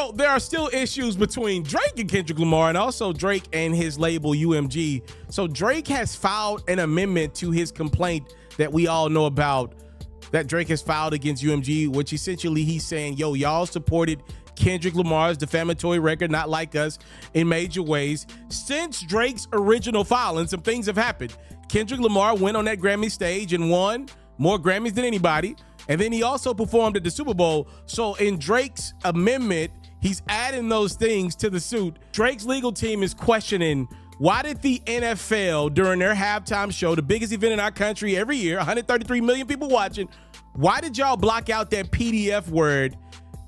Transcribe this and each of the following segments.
Well, there are still issues between Drake and Kendrick Lamar, and also Drake and his label UMG. So Drake has filed an amendment to his complaint that we all know about, that Drake has filed against UMG, which essentially he's saying, yo, y'all supported Kendrick Lamar's defamatory record, Not Like Us, in major ways. Since Drake's original filing, some things have happened. Kendrick Lamar went on that Grammy stage and won more Grammys than anybody. And then he also performed at the Super Bowl. So in Drake's amendment, he's adding those things to the suit. Drake's legal team is questioning, why did the NFL, during their halftime show, the biggest event in our country every year, 133 million people watching, why did y'all block out that PDF word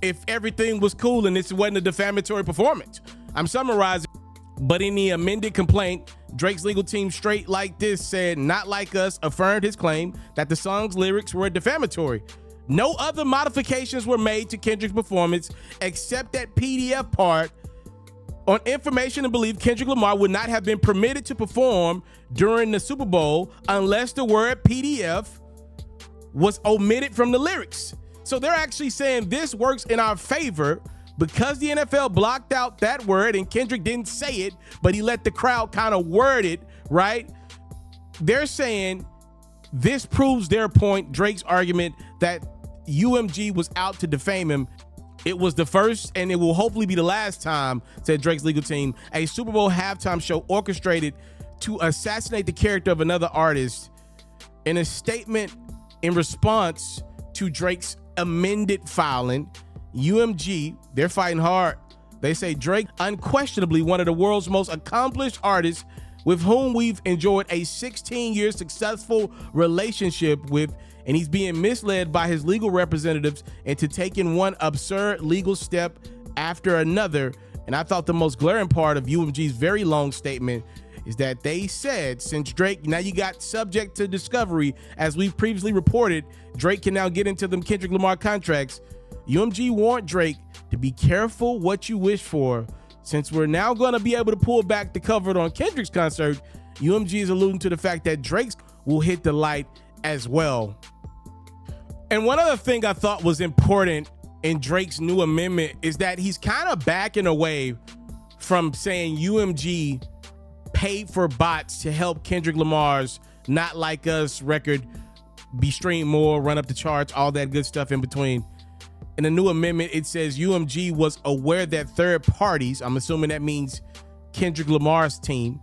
if everything was cool and this wasn't a defamatory performance? I'm summarizing, but in the amended complaint, Drake's legal team, straight like this, said Not Like Us affirmed his claim that the song's lyrics were defamatory. No other modifications were made to Kendrick's performance except that PDF part. On information and belief, Kendrick Lamar would not have been permitted to perform during the Super Bowl unless the word PDF was omitted from the lyrics. So they're actually saying this works in our favor because the NFL blocked out that word and Kendrick didn't say it, but he let the crowd kind of word it, right? They're saying this proves their point, Drake's argument, that UMG was out to defame him. It was the first, and it will hopefully be the last time, said Drake's legal team, a Super Bowl halftime show orchestrated to assassinate the character of another artist. In a statement in response to Drake's amended filing, UMG, they're fighting hard. They say Drake, unquestionably one of the world's most accomplished artists with whom we've enjoyed a 16-year successful relationship with, and he's being misled by his legal representatives into taking one absurd legal step after another. And I thought the most glaring part of UMG's very long statement is that they said, since Drake, now you got subject to discovery, as we've previously reported, Drake can now get into them Kendrick Lamar contracts. UMG warned Drake to be careful what you wish for. Since we're now going to be able to pull back the cover on Kendrick's concert, UMG is alluding to the fact that Drake's will hit the light as well. And one other thing I thought was important in Drake's new amendment is that he's kind of backing away from saying UMG paid for bots to help Kendrick Lamar's Not Like Us record be streamed more, run up the charts, all that good stuff in between. In the new amendment, it says UMG was aware that third parties, I'm assuming that means Kendrick Lamar's team,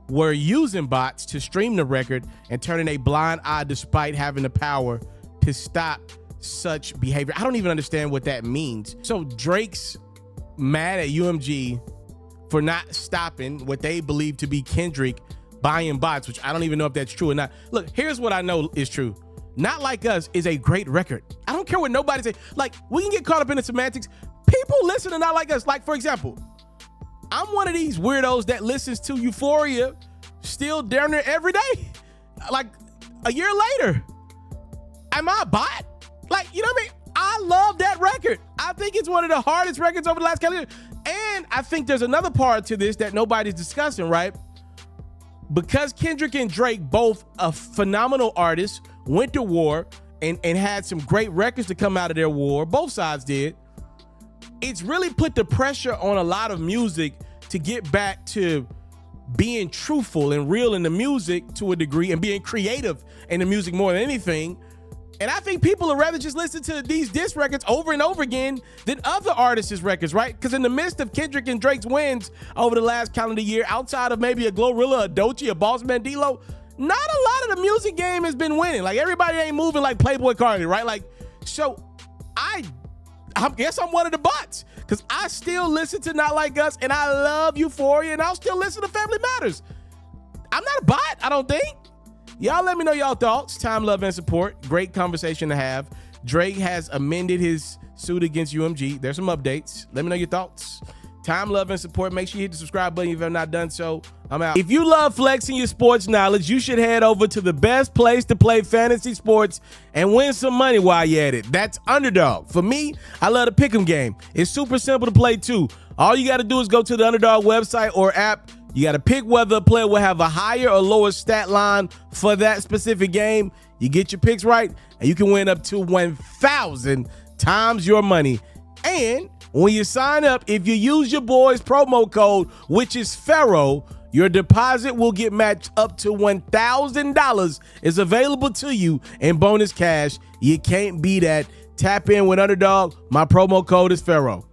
were using bots to stream the record and turning a blind eye despite having the power to stop such behavior. I don't even understand what that means. So Drake's mad at UMG for not stopping what they believe to be Kendrick buying bots, which I don't even know if that's true or not. Look, here's what I know is true. Not Like Us is a great record. I don't care what nobody say. Like, we can get caught up in the semantics. People listen to Not Like Us. Like, for example, I'm one of these weirdos that listens to Euphoria still down there every day. Like, a year later. Am I a bot? Like, you know what I mean? I love that record. I think it's one of the hardest records over the last couple of years. And I think there's another part to this that nobody's discussing, right? Because Kendrick and Drake, both a phenomenal artists, went to war and had some great records to come out of their war, both sides did, it's really put the pressure on a lot of music to get back to being truthful and real in the music to a degree and being creative in the music more than anything. And I think people would rather just listen to these diss records over and over again than other artists' records, right? Because in the midst of Kendrick and Drake's wins over the last calendar year, outside of maybe a Glorilla, a Doechii, a Boss Man D-Lo, not a lot of the music game has been winning. Like, everybody ain't moving like Playboy Cardi, right? Like, so I guess I'm one of the bots because I still listen to Not Like Us and I love Euphoria and I'll still listen to Family Matters. I'm not a bot, I don't think. Y'all let me know y'all thoughts. Time, love, and support. Great conversation to have. Drake has amended his suit against UMG. There's some updates. Let me know your thoughts. Time, love, and support. Make sure you hit the subscribe button if you have not done so. I'm out. If you love flexing your sports knowledge, you should head over to the best place to play fantasy sports and win some money while you're at it. That's Underdog. For me, I love the pick'em game. It's super simple to play too. All you got to do is go to the Underdog website or app. You got to pick whether a player will have a higher or lower stat line for that specific game. You get your picks right, and you can win up to 1,000 times your money. And When you sign up, if you use your boy's promo code, which is Ferro, your deposit will get matched up to $1,000 is available to you in bonus cash. You can't beat that. Tap in with Underdog. My promo code is Ferro.